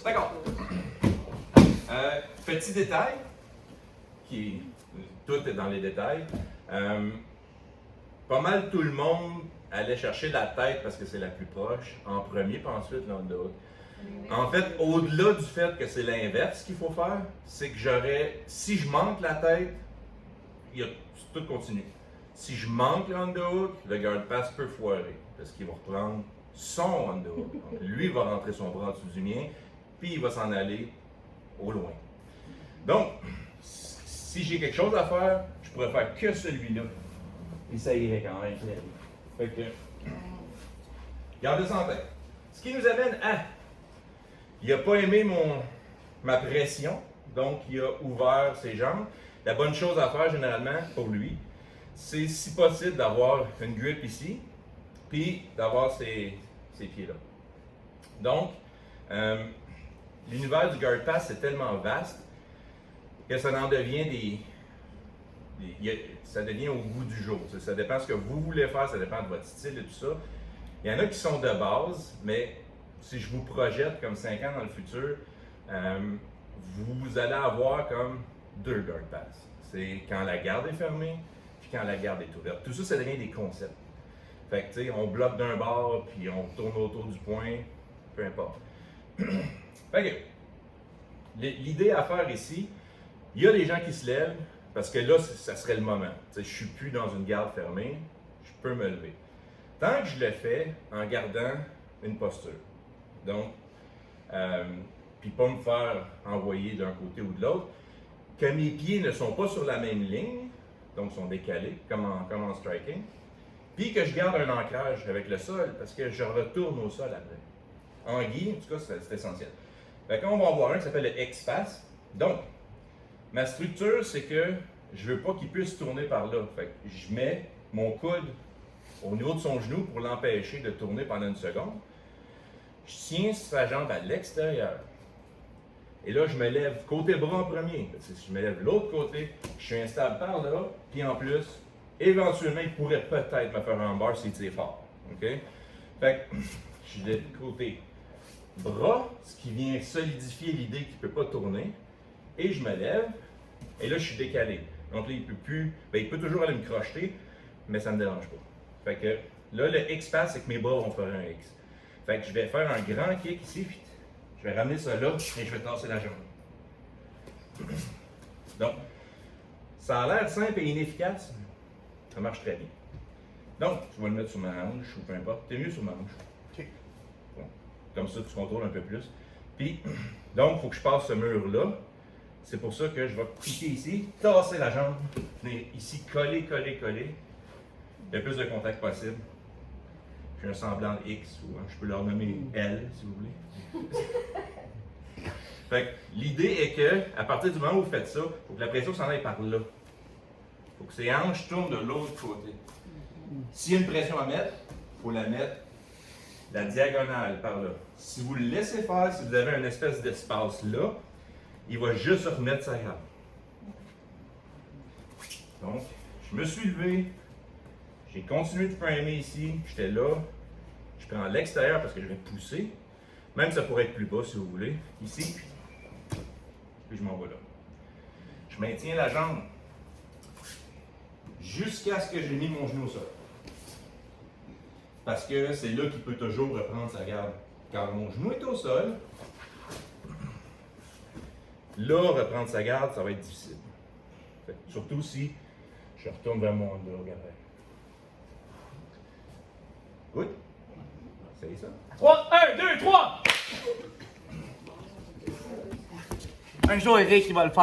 D'accord. Petit détail, tout est dans les détails. Pas mal tout le monde allait chercher la tête parce que c'est la plus proche en premier, puis ensuite l'underhook. En fait, au-delà du fait que c'est l'inverse qu'il faut faire, c'est que si je manque la tête, tout continue. Si je manque le underhook, le guard pass peut foirer parce qu'il va reprendre son underhook. Donc, lui va rentrer son bras en dessous du mien, puis il va s'en aller au loin. Donc, si j'ai quelque chose à faire, je pourrais faire que celui-là. Et ça irait quand même très bien. Fait que, gardez ça en tête. Ce qui nous amène à, il n'a pas aimé ma pression, donc il a ouvert ses jambes. La bonne chose à faire généralement pour lui, c'est si possible d'avoir une grip ici, puis d'avoir ces pieds-là. Donc, l'univers du guard pass c'est tellement vaste que ça en devient ça devient au goût du jour. Ça dépend de ce que vous voulez faire, ça dépend de votre style et tout ça. Il y en a qui sont de base, mais si je vous projette comme 5 ans dans le futur, vous allez avoir comme 2 guard pass. C'est quand la garde est fermée, puis quand la garde est ouverte. Tout ça, ça devient des concepts. Fait que, tu sais, on bloque d'un bord, puis on tourne autour du point, peu importe. Fait que, l'idée à faire ici, il y a des gens qui se lèvent, parce que là, ça serait le moment. Tu sais, je ne suis plus dans une garde fermée, je peux me lever. Tant que je le fais en gardant une posture. Donc, puis pas me faire envoyer d'un côté ou de l'autre, que mes pieds ne sont pas sur la même ligne, donc sont décalés, comme en striking, puis que je garde un ancrage avec le sol, parce que je retourne au sol après. En gui, en tout cas, c'est essentiel. Fait qu'on va en voir un qui s'appelle le X-Pass. Donc, ma structure, c'est que je ne veux pas qu'il puisse tourner par là. Fait que je mets mon coude au niveau de son genou pour l'empêcher de tourner pendant une seconde. Je tiens sa jambe à l'extérieur. Et là, je me lève côté bras en premier. Si je me lève de l'autre côté, je suis instable par là. Puis en plus, éventuellement, il pourrait peut-être me faire un bar s'il tire fort. OK? Fait que je lève côté bras, ce qui vient solidifier l'idée qu'il ne peut pas tourner. Et je me lève. Et là, je suis décalé. Donc là, il peut plus. Il peut toujours aller me crocheter, mais ça ne me dérange pas. Fait que là, le X-Pass, c'est que mes bras vont faire un X. Fait que je vais faire un grand kick ici. Je vais ramener ça là et je vais tasser la jambe. Donc, ça a l'air simple et inefficace. Ça marche très bien. Donc, je vais le mettre sur ma hanche ou peu importe. T'es mieux sur ma hanche. OK. Bon. Comme ça, tu contrôles un peu plus. Puis, donc, il faut que je passe ce mur-là. C'est pour ça que je vais cliquer ici, tasser la jambe, venir ici, coller. Le plus de contact possible. J'ai un semblant de X, ou je peux leur nommer L, si vous voulez. Fait que l'idée est que, à partir du moment où vous faites ça, il faut que la pression s'en aille par là. Il faut que ces hanches tournent de l'autre côté. S'il y a une pression à mettre, il faut la mettre la diagonale par là. Si vous le laissez faire, si vous avez une espèce d'espace là, il va juste remettre sa garde. Donc, je me suis levé, j'ai continué de framer ici, j'étais là, je prends l'extérieur parce que je vais pousser, même ça pourrait être plus bas si vous voulez, ici, puis je m'en vais là. Je maintiens la jambe jusqu'à ce que j'ai mis mon genou au sol. Parce que c'est là qu'il peut toujours reprendre sa garde. Quand mon genou est au sol, là, reprendre sa garde, ça va être difficile. Fait, surtout si je retourne vers mon underhook après. Good? C'est ça? 3, 1, 2, 3! Un jour, Eric, il va le faire.